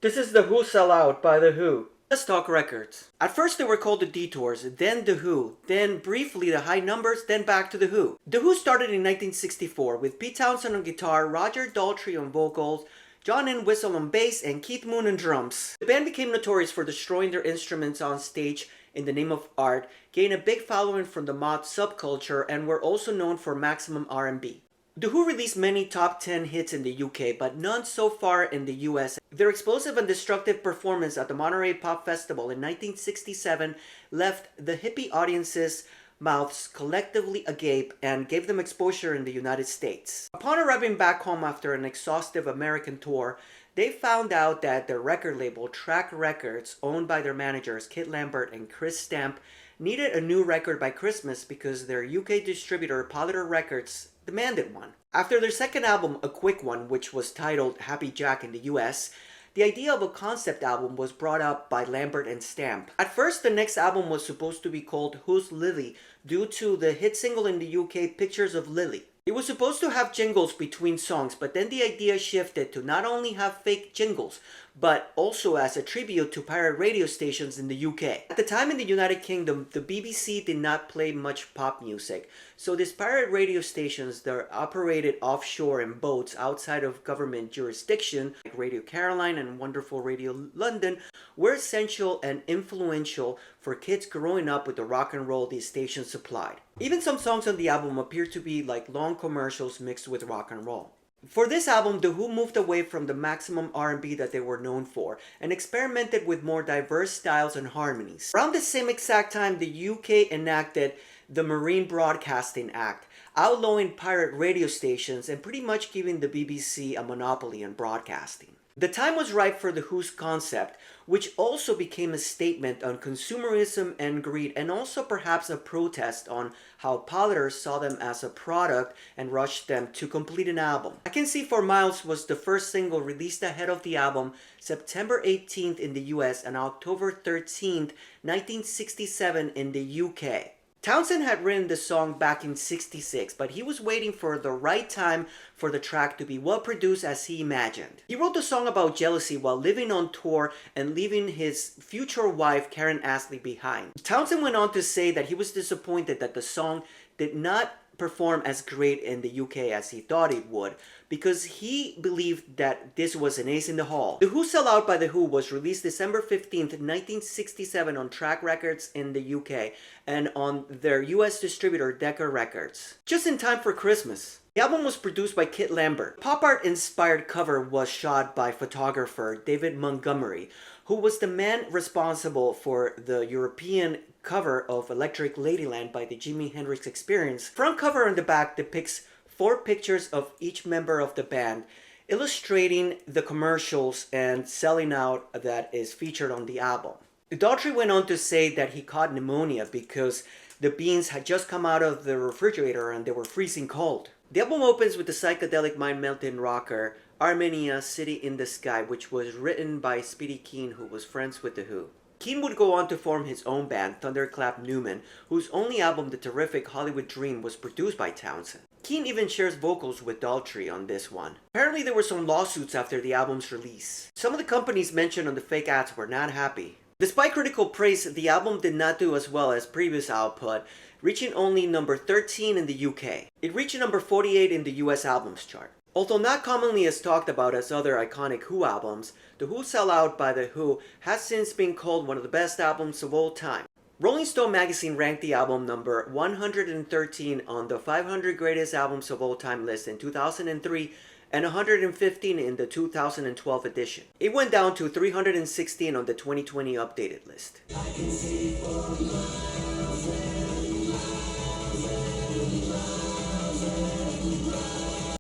This is The Who Sell Out by The Who. Let's talk records. At first they were called The Detours, then The Who, then briefly The High Numbers, then back to The Who. The Who started in 1964 with Pete Townshend on guitar, Roger Daltrey on vocals, John Entwistle on bass, and Keith Moon on drums. The band became notorious for destroying their instruments on stage in the name of art, gained a big following from the mod subculture, and were also known for maximum R&B. The Who released many top 10 hits in the UK, but none so far in the US. Their explosive and destructive performance at the Monterey Pop Festival in 1967 left the hippie audience's mouths collectively agape and gave them exposure in the United States. Upon arriving back home after an exhaustive American tour, they found out that their record label, Track Records, owned by their managers Kit Lambert and Chris Stamp, needed a new record by Christmas because their UK distributor, Polydor Records, demanded one. After their second album, A Quick One, which was titled Happy Jack in the US, the idea of a concept album was brought up by Lambert and Stamp. At first, the next album was supposed to be called Who's Lily, due to the hit single in the UK, Pictures of Lily. It was supposed to have jingles between songs, but then the idea shifted to not only have fake jingles, but also as a tribute to pirate radio stations in the UK. At the time in the United Kingdom, the BBC did not play much pop music, so these pirate radio stations that are operated offshore in boats outside of government jurisdiction, like Radio Caroline and Wonderful Radio London, were essential and influential for kids growing up with the rock and roll these stations supplied. Even some songs on the album appear to be like long commercials mixed with rock and roll. For this album, The Who moved away from the maximum R&B that they were known for and experimented with more diverse styles and harmonies. Around the same exact time, the UK enacted the Marine Broadcasting Act, outlawing pirate radio stations and pretty much giving the BBC a monopoly on broadcasting. The time was ripe for The Who's concept, which also became a statement on consumerism and greed, and also perhaps a protest on how Polydor saw them as a product and rushed them to complete an album. I Can See for Miles was the first single released ahead of the album, September 18th in the US and October 13th, 1967 in the UK. Townshend had written the song back in '66, but he was waiting for the right time for the track to be well produced as he imagined. He wrote the song about jealousy while living on tour and leaving his future wife Karen Astley behind. Townshend went on to say that he was disappointed that the song did not perform as great in the UK as he thought it would, because he believed that this was an ace in the hole. The Who Sell Out by The Who was released December 15th, 1967 on Track Records in the UK and on their US distributor Decca Records, just in time for Christmas. The album was produced by Kit Lambert. Pop art inspired cover was shot by photographer David Montgomery, who was the man responsible for the European cover of Electric Ladyland by the Jimi Hendrix Experience. Front cover on the back depicts 4 pictures of each member of the band, illustrating the commercials and selling out that is featured on the album. Daltrey went on to say that he caught pneumonia because the beans had just come out of the refrigerator and they were freezing cold. The album opens with the psychedelic mind-melting rocker Armenia City in the Sky, which was written by Speedy Keen, who was friends with The Who. Keen would go on to form his own band, Thunderclap Newman, whose only album, The Terrific Hollywood Dream, was produced by Townshend. Keen even shares vocals with Daltrey on this one. Apparently there were some lawsuits after the album's release. Some of the companies mentioned on the fake ads were not happy. Despite critical praise, the album did not do as well as previous output, reaching only number 13 in the UK. It reached number 48 in the US albums chart. Although not commonly as talked about as other iconic Who albums, The Who Sell Out by The Who has since been called one of the best albums of all time. Rolling Stone magazine ranked the album number 113 on the 500 greatest albums of all time list in 2003 and 115 in the 2012 edition. It went down to 316 on the 2020 updated list.